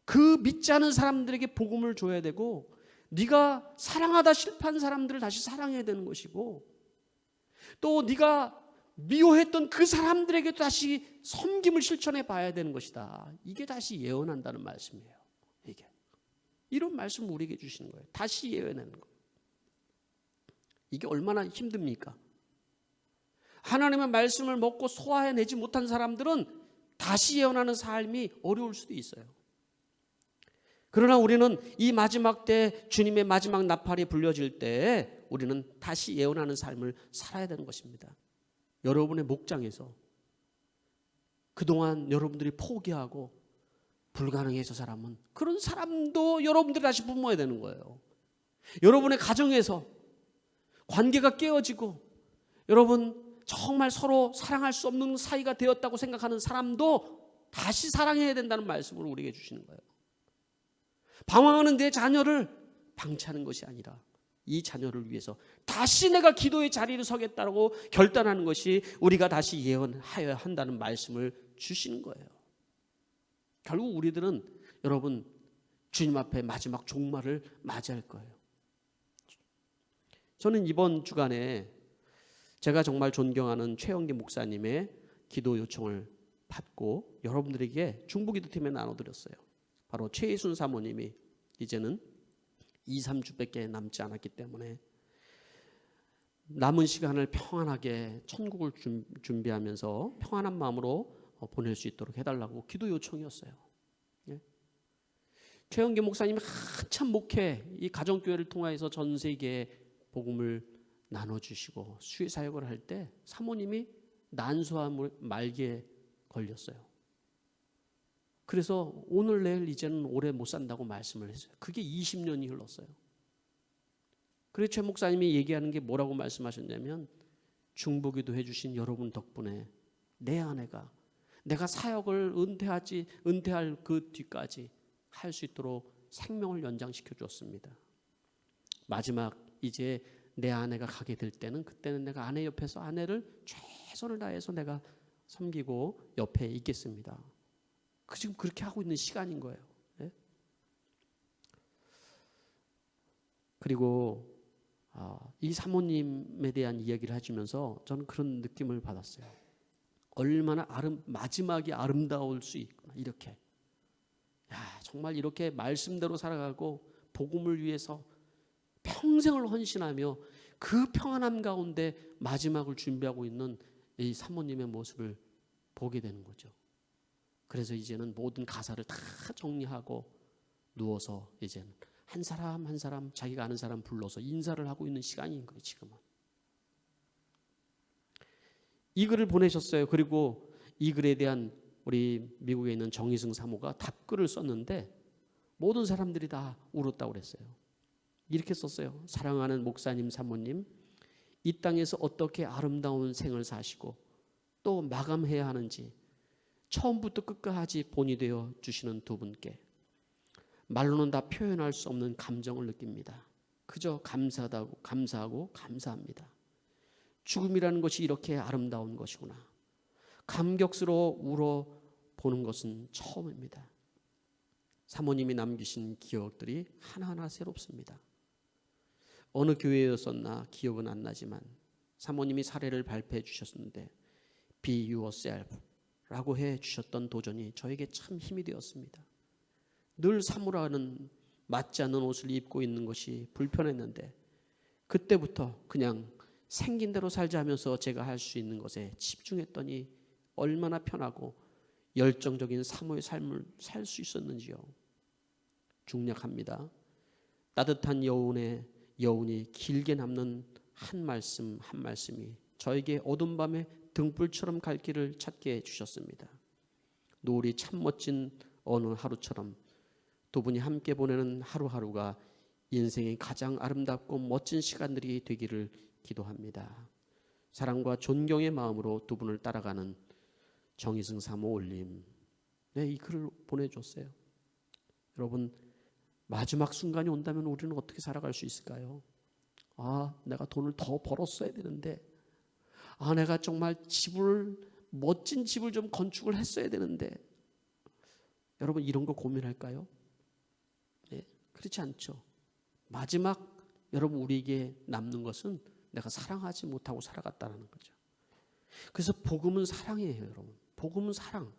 그 믿지 않은 사람들에게 복음을 줘야 되고, 네가 사랑하다 실패한 사람들을 다시 사랑해야 되는 것이고, 또 네가 미워했던 그 사람들에게도 다시 섬김을 실천해 봐야 되는 것이다. 이게 다시 예언한다는 말씀이에요. 이게 이런 말씀을 우리에게 주시는 거예요. 다시 예언하는 거예요. 이게 얼마나 힘듭니까? 하나님의 말씀을 먹고 소화해내지 못한 사람들은 다시 예언하는 삶이 어려울 수도 있어요. 그러나 우리는 이 마지막 때, 주님의 마지막 나팔이 불려질 때에 우리는 다시 예언하는 삶을 살아야 되는 것입니다. 여러분의 목장에서 그동안 여러분들이 포기하고 불가능해서 사람은, 그런 사람도 여러분들이 다시 뿜어야 되는 거예요. 여러분의 가정에서 관계가 깨어지고 여러분 정말 서로 사랑할 수 없는 사이가 되었다고 생각하는 사람도 다시 사랑해야 된다는 말씀을 우리에게 주시는 거예요. 방황하는 내 자녀를 방치하는 것이 아니라 이 자녀를 위해서 다시 내가 기도의 자리를 서겠다고 결단하는 것이 우리가 다시 예언하여야 한다는 말씀을 주시는 거예요. 결국 우리들은 여러분 주님 앞에 마지막 종말을 맞이할 거예요. 저는 이번 주간에 제가 정말 존경하는 최영기 목사님의 기도 요청을 받고 여러분들에게 중보기도팀에 나눠드렸어요. 바로 최희순 사모님이 이제는 2, 3주밖에 남지 않았기 때문에 남은 시간을 평안하게 천국을 준비하면서 평안한 마음으로 보낼 수 있도록 해달라고 기도 요청이었어요. 예? 최영기 목사님이 한참 목회, 이 가정교회를 통해서 전 세계에 복음을 나눠주시고 수의 사역을 할 때 사모님이 난소암 말기에 걸렸어요. 그래서 오늘 내일 이제는 오래 못 산다고 말씀을 했어요. 그게 20년이 흘렀어요. 그래서 최 목사님이 얘기하는 게 뭐라고 말씀하셨냐면, 중보기도 해주신 여러분 덕분에 내 아내가 내가 사역을 은퇴할 그 뒤까지 할 수 있도록 생명을 연장시켜 주었습니다. 마지막 이제 내 아내가 가게 될 때는, 그때는 내가 아내 옆에서 아내를 최선을 다해서 내가 섬기고 옆에 있겠습니다. 지금 그렇게 하고 있는 시간인 거예요. 네? 그리고 이 사모님에 대한 이야기를 해주면서 저는 그런 느낌을 받았어요. 얼마나 마지막이 아름다울 수 있구나. 이렇게 정말 이렇게 말씀대로 살아가고 복음을 위해서 평생을 헌신하며 그 평안함 가운데 마지막을 준비하고 있는 이 사모님의 모습을 보게 되는 거죠. 그래서 이제는 모든 가사를 다 정리하고 누워서 이제는 한 사람 한 사람 자기가 아는 사람 불러서 인사를 하고 있는 시간인 거예요. 지금은. 이 글을 보내셨어요. 그리고 이 글에 대한 우리 미국에 있는 정희승 사모가 답글을 썼는데 모든 사람들이 다 울었다고 그랬어요. 이렇게 썼어요. 사랑하는 목사님, 사모님, 이 땅에서 어떻게 아름다운 생을 사시고 또 마감해야 하는지 처음부터 끝까지 본이 되어 주시는 두 분께 말로는 다 표현할 수 없는 감정을 느낍니다. 그저 감사하고 감사합니다. 죽음이라는 것이 이렇게 아름다운 것이구나. 감격스러워 울어보는 것은 처음입니다. 사모님이 남기신 기억들이 하나하나 새롭습니다. 어느 교회였었나 기억은 안 나지만 사모님이 사례를 발표해 주셨는데 Be yourself 라고 해 주셨던 도전이 저에게 참 힘이 되었습니다. 늘 사모라는 맞지 않는 옷을 입고 있는 것이 불편했는데 그때부터 그냥 생긴 대로 살자 하면서 제가 할 수 있는 것에 집중했더니 얼마나 편하고 열정적인 사모의 삶을 살 수 있었는지요. 중략합니다. 따뜻한 여운이 길게 남는 한 말씀 한 말씀이 저에게 어두운 밤에 등불처럼 갈 길을 찾게 해주셨습니다. 노을이 참 멋진 어느 하루처럼 두 분이 함께 보내는 하루하루가 인생의 가장 아름답고 멋진 시간들이 되기를 기도합니다. 사랑과 존경의 마음으로 두 분을 따라가는 정희승 사모 올림. 네, 이 글을 보내줬어요. 여러분, 마지막 순간이 온다면 우리는 어떻게 살아갈 수 있을까요? 내가 돈을 더 벌었어야 되는데, 내가 정말 멋진 집을 좀 건축을 했어야 되는데, 여러분 이런 거 고민할까요? 네, 그렇지 않죠. 마지막 여러분 우리에게 남는 것은 내가 사랑하지 못하고 살아갔다는 거죠. 그래서 복음은 사랑이에요, 여러분. 복음은 사랑.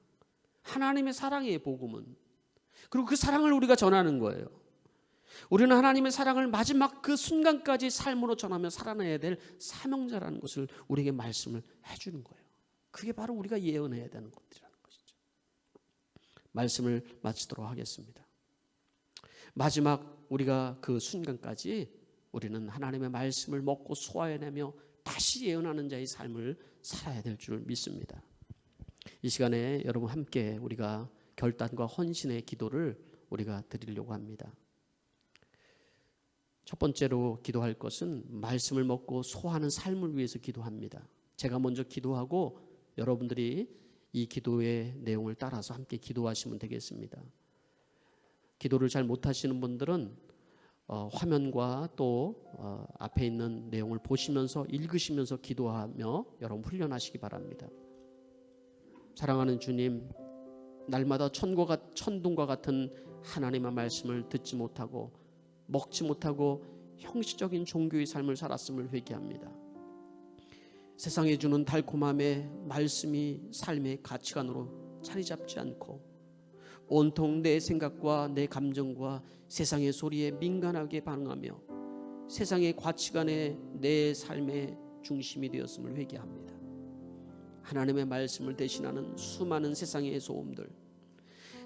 하나님의 사랑이에요, 복음은. 그리고 그 사랑을 우리가 전하는 거예요. 우리는 하나님의 사랑을 마지막 그 순간까지 삶으로 전하며 살아내야 될 사명자라는 것을 우리에게 말씀을 해주는 거예요. 그게 바로 우리가 예언해야 되는 것들이라는 것이죠. 말씀을 마치도록 하겠습니다. 마지막 우리가 그 순간까지 우리는 하나님의 말씀을 먹고 소화해내며 다시 예언하는 자의 삶을 살아야 될 줄 믿습니다. 이 시간에 여러분 함께 우리가 결단과 헌신의 기도를 우리가 드리려고 합니다. 첫 번째로 기도할 것은 말씀을 먹고 소화하는 삶을 위해서 기도합니다. 제가 먼저 기도하고 여러분들이 이 기도의 내용을 따라서 함께 기도하시면 되겠습니다. 기도를 잘 못하시는 분들은 화면과 또 앞에 있는 내용을 보시면서 읽으시면서 기도하며 여러분 훈련하시기 바랍니다. 사랑하는 주님, 날마다 천둥과 같은 하나님의 말씀을 듣지 못하고 먹지 못하고 형식적인 종교의 삶을 살았음을 회개합니다. 세상에 주는 달콤함의 말씀이 삶의 가치관으로 자리 잡지 않고 온통 내 생각과 내 감정과 세상의 소리에 민감하게 반응하며 세상의 가치관에 내 삶의 중심이 되었음을 회개합니다. 하나님의 말씀을 대신하는 수많은 세상의 소음들,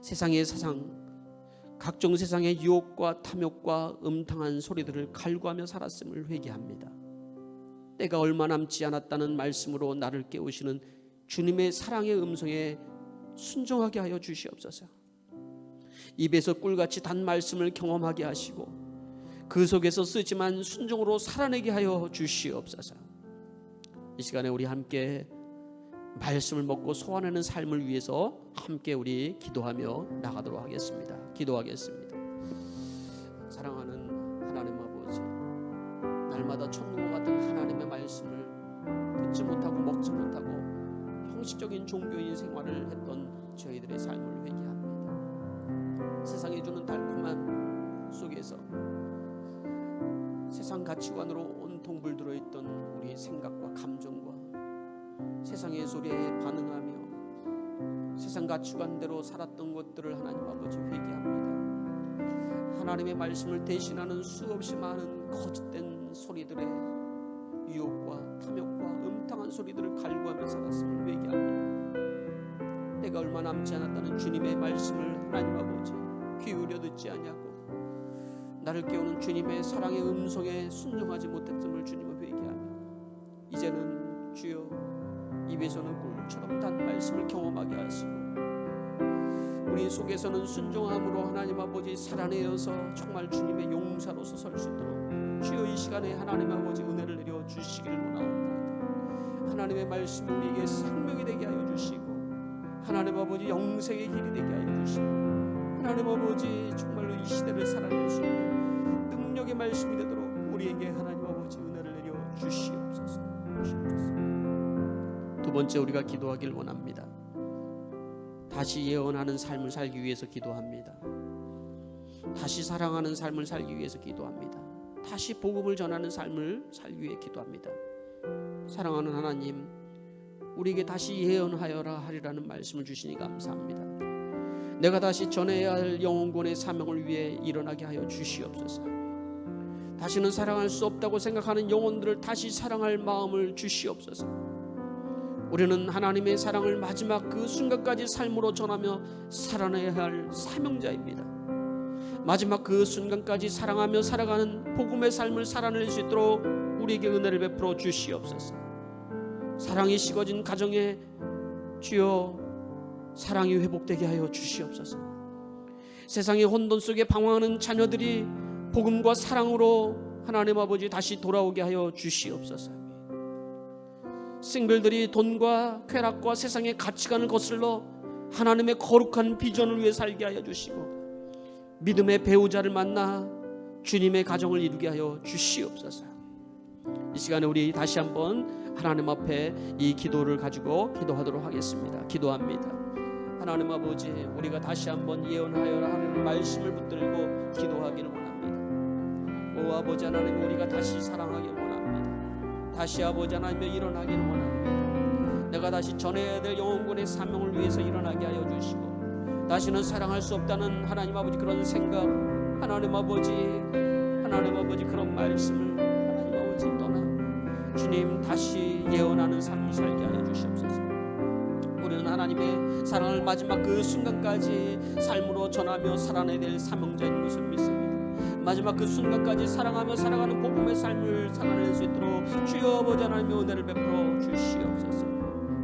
세상의 사상, 각종 세상의 유혹과 탐욕과 음탕한 소리들을 갈구하며 살았음을 회개합니다. 때가 얼마 남지 않았다는 말씀으로 나를 깨우시는 주님의 사랑의 음성에 순종하게 하여 주시옵소서. 입에서 꿀같이 단 말씀을 경험하게 하시고 그 속에서 쓰지만 순종으로 살아내게 하여 주시옵소서. 이 시간에 우리 함께 말씀을 먹고 소화하는 삶을 위해서 함께 우리 기도하며 나가도록 하겠습니다. 기도하겠습니다. 사랑하는 하나님 아버지, 날마다 천국과 같은 하나님의 말씀을 듣지 못하고 먹지 못하고 형식적인 종교인 생활을 했던 저희들의 삶을 회개합니다. 세상에 주는 달콤한 속에서 세상 가치관으로 온통 물들어 있던 우리의 생각과 감정과 세상의 소리에 반응하며 세상 가치관대로 살았던 것들을 하나님 아버지 회개합니다. 하나님의 말씀을 대신하는 수없이 많은 거짓된 소리들의 유혹과 탐욕과 음탕한 소리들을 갈구하며 살았음을 회개합니다. 때가 얼마 남지 않았다는 주님의 말씀을 하나님 아버지 귀울여 듣지 아니하고 나를 깨우는 주님의 사랑의 음성에 순종하지 못했음을 주님을 회개하며 이제는 주여 입에서는 꿀처럼 단 말씀을 경험하게 하시고 우리 속에서는 순종함으로 하나님 아버지 살아내어서 정말 주님의 용사로서 설 수 있도록 주여 이 시간에 하나님 아버지 은혜를 내려 주시기를 원하옵나이다. 하나님의 말씀이 우리에게 생명이 되게 하여 주시고 하나님 아버지 영생의 길이 되게 하여 주시고 하나님 아버지 정말로 이 시대를 살아낼 수 있는 능력의 말씀이 되도록 우리에게 하나님 아버지 은혜를 내려 주시옵소서. 두 번째 우리가 기도하길 원합니다. 다시 예언하는 삶을 살기 위해서 기도합니다. 다시 사랑하는 삶을 살기 위해서 기도합니다. 다시 복음을 전하는 삶을 살기 위해 기도합니다. 사랑하는 하나님, 우리에게 다시 예언하여라 하리라는 말씀을 주시니 감사합니다. 내가 다시 전해야 할 영혼권의 사명을 위해 일어나게 하여 주시옵소서. 다시는 사랑할 수 없다고 생각하는 영혼들을 다시 사랑할 마음을 주시옵소서. 우리는 하나님의 사랑을 마지막 그 순간까지 삶으로 전하며 살아내야 할 사명자입니다. 마지막 그 순간까지 사랑하며 살아가는 복음의 삶을 살아낼 수 있도록 우리에게 은혜를 베풀어 주시옵소서. 사랑이 식어진 가정에 주여 사랑이 회복되게 하여 주시옵소서. 세상의 혼돈 속에 방황하는 자녀들이 복음과 사랑으로 하나님 아버지 다시 돌아오게 하여 주시옵소서. 싱글들이 돈과 쾌락과 세상의 가치관을 거슬러 하나님의 거룩한 비전을 위해 살게 하여 주시고 믿음의 배우자를 만나 주님의 가정을 이루게 하여 주시옵소서. 이 시간에 우리 다시 한번 하나님 앞에 이 기도를 가지고 기도하도록 하겠습니다. 기도합니다. 하나님 아버지, 우리가 다시 한번 예언하여 하는 말씀을 붙들고 기도하기를 원합니다. 오 아버지 하나님, 우리가 다시 사랑하기를 원합니다. 다시 아버지 하나님 일어나기를 원합니다. 내가 다시 전해야 될 영혼군의 사명을 위해서 일어나게 하여 주시고 다시는 사랑할 수 없다는 하나님 아버지 그런 생각, 하나님 아버지 그런 말씀을 하나님 아버지 떠나 주님 다시 예언하는 삶을 살게 하여 주시옵소서. 우리는 하나님의 사랑을 마지막 그 순간까지 삶으로 전하며 살아내야 될 사명자인 것을 믿습니다. 마지막 그 순간까지 사랑하며 살아가는 복음의 삶을 살아낼 수 있도록 주여 아버지 하나님의 은혜를 베풀어 주시옵소서.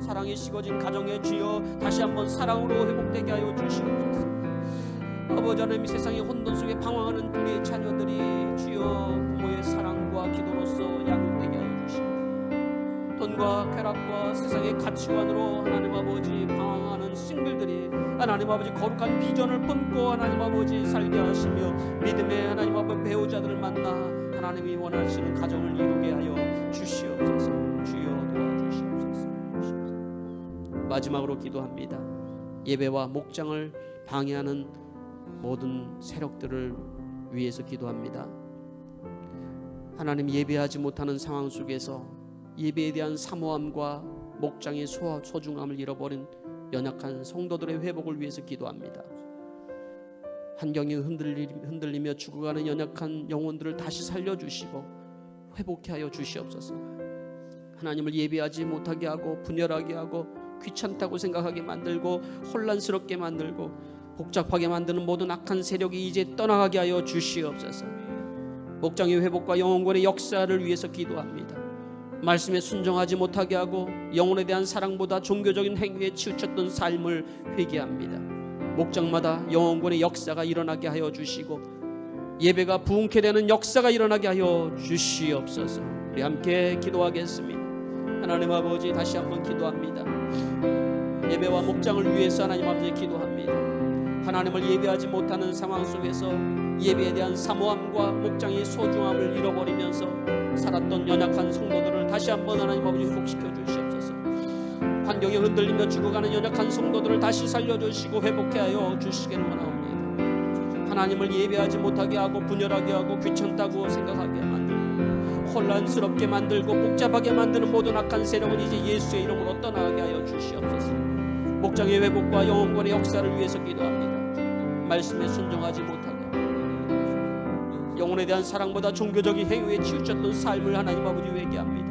사랑이 식어진 가정의 주여 다시 한번 사랑으로 회복되게 하여 주시옵소서. 아버지 하나님, 이 세상의 혼돈 속에 방황하는 우리의 자녀들이 주여 부모의 사랑과 기도로서 양육되게 하여 주시고 돈과 쾌락과 세상의 가치관으로 하나님 아버지 방황하는 싱글들이 하나님 아버지 거룩한 비전을 품고 하나님 아버지 살게 하시며 믿음의 하나님 아버지 배우자들을 만나 하나님이 원하시는 가정을 이루게 하여 주시옵소서. 주여 도와주시옵소서. 마지막으로 기도합니다. 예배와 목장을 방해하는 모든 세력들을 위해서 기도합니다. 하나님, 예배하지 못하는 상황 속에서 예배에 대한 사모함과 목장의 소중함을 잃어버린 연약한 성도들의 회복을 위해서 기도합니다. 환경이 흔들리며 죽어가는 연약한 영혼들을 다시 살려주시고 회복케 하여 주시옵소서. 하나님을 예배하지 못하게 하고 분열하게 하고 귀찮다고 생각하게 만들고 혼란스럽게 만들고 복잡하게 만드는 모든 악한 세력이 이제 떠나가게 하여 주시옵소서. 목장의 회복과 영혼권의 역사를 위해서 기도합니다. 말씀에 순종하지 못하게 하고 영혼에 대한 사랑보다 종교적인 행위에 치우쳤던 삶을 회개합니다. 목장마다 영혼권의 역사가 일어나게 하여 주시고 예배가 부흥케 되는 역사가 일어나게 하여 주시옵소서. 우리 함께 기도하겠습니다. 하나님 아버지, 다시 한번 기도합니다. 예배와 목장을 위해서 하나님 아버지 기도합니다. 하나님을 예배하지 못하는 상황 속에서 예배에 대한 사모함과 목장의 소중함을 잃어버리면서 살았던 연약한 성도들을 다시 한번 하나님 아버지 회복시켜 주시옵소서. 환경이 흔들리며 죽어가는 연약한 성도들을 다시 살려주시고 회복해 하여 주시기를 원하옵니다. 하나님을 예배하지 못하게 하고 분열하게 하고 귀찮다고 생각하게 만들고 혼란스럽게 만들고 복잡하게 만드는 모든 악한 세력은 이제 예수의 이름으로 떠나게 하여 주시옵소서. 목장의 회복과 영혼권의 역사를 위해서 기도합니다. 말씀에 순종하지 못하게 영혼에 대한 사랑보다 종교적인 행위에 치우쳤던 삶을 하나님 아버지 회개합니다.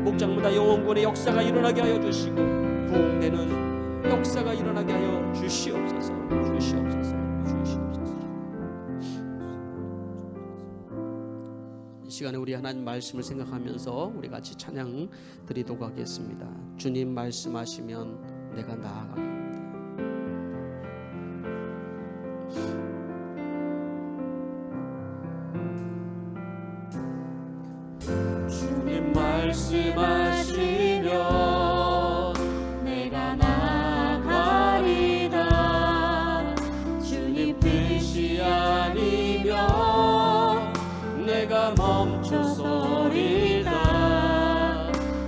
목장보다 영혼권의 역사가 일어나게 하여 주시고 부흥되는 역사가 일어나게 하여 주시옵소서. 주시옵소서. 이 시간에 우리 하나님 말씀을 생각하면서 우리 같이 찬양 드리도록 하겠습니다. 주님 말씀하시면 내가 나아가겠습니다. 주님 말씀하시면 내가 나아가리다. 주님 뜻이 아니면 내가 멈춰서리다.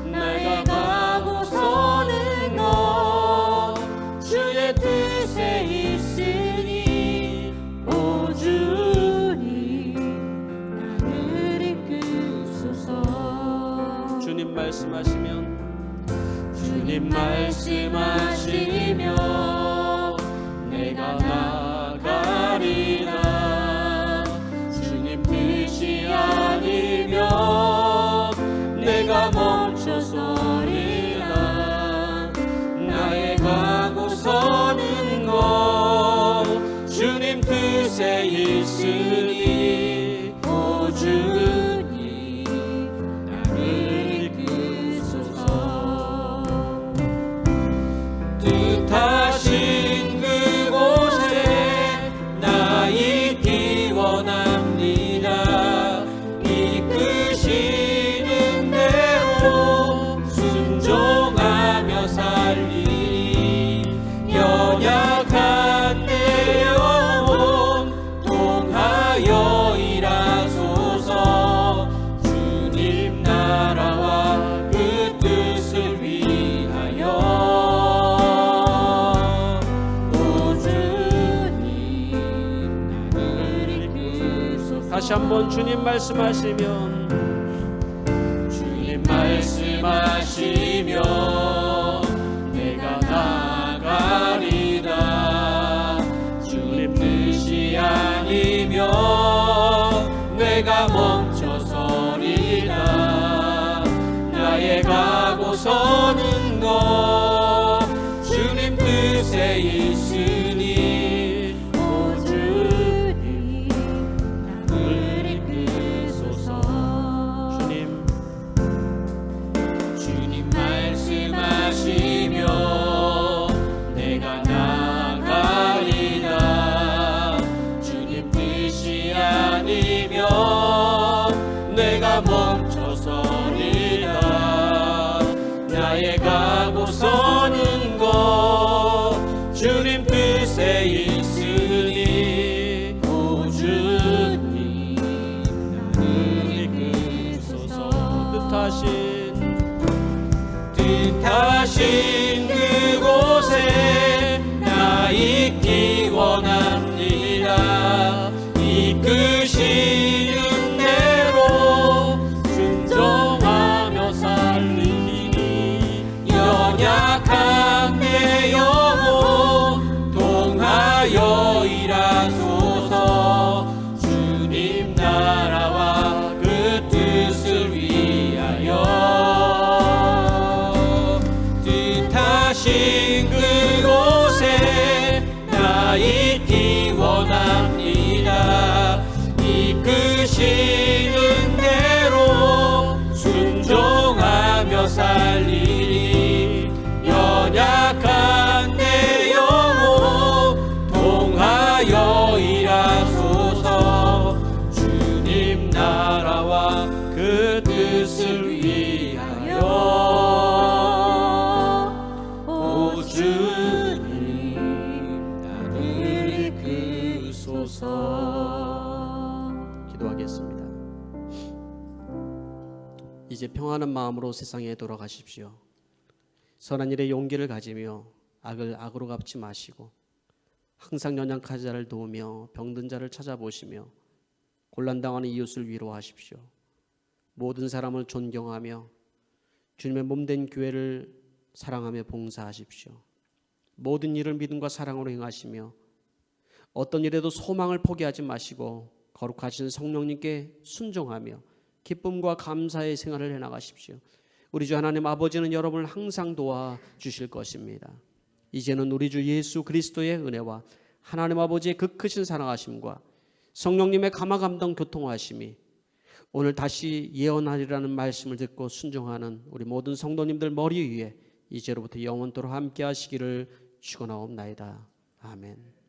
내가 가고서는 것 주의 뜻에 있으니 오 주님 나를 이끄소서. 주님 말씀하시면 주님 말씀하시면 내가 나가리라. 주님 뜻이 아니면 내가 멈춰서리라. 나의 가고서는 것 주님 뜻에 있으니 오 주님 나를 이끄소서. 뜻하신 그곳에 나 있기 원합니다. 이끄시는 대로 순종하며 살리. 연약 다시 한번 주님 말씀하시면 주님 말씀하시면 내가 나가리라. 주님 뜻이 아니면 내가 멈춰서리라. 나의 가고 서는 것 주님 뜻에 있으니 오 주님 나를 이끄소서. 주님 말씀하시면 내가 나가리라. 주님 뜻이 아니면 내가 멈춰서리라. 나의 가고 서는 것 주님 뜻에 있으니 오 주님 나를 이끄소서. 뜻하신 그곳에 나 있기 원합니다. 이끄시는 대로 순종하며 살리니 연약한 내 영혼 동하여 일하소서. 주님 나라와 그 뜻을 위하여 뜻하신 그곳에 나 있기 원합니다. 이끄시는 대로 순종하며 살리니 연약한 내 영혼 동하여 일하소서. 주님 나라와 그 뜻을 위하여 오 주님 나를 이끄소서. 기도하겠습니다. 이제 평안한 마음으로 세상에 돌아가십시오. 선한 일에 용기를 가지며 악을 악으로 갚지 마시고 항상 연약한 자를 도우며 병든 자를 찾아보시며 곤란당하는 이웃을 위로하십시오. 모든 사람을 존경하며 주님의 몸된 교회를 사랑하며 봉사하십시오. 모든 일을 믿음과 사랑으로 행하시며 어떤 일에도 소망을 포기하지 마시고 거룩하신 성령님께 순종하며 기쁨과 감사의 생활을 해나가십시오. 우리 주 하나님 아버지는 여러분을 항상 도와주실 것입니다. 이제는 우리 주 예수 그리스도의 은혜와 하나님 아버지의 그 크신 사랑하심과 성령님의 감화감동 교통하심이 오늘 다시 예언하리라는 말씀을 듣고 순종하는 우리 모든 성도님들 머리 위에 이제로부터 영원토록 함께 하시기를 축원하옵나이다. 아멘.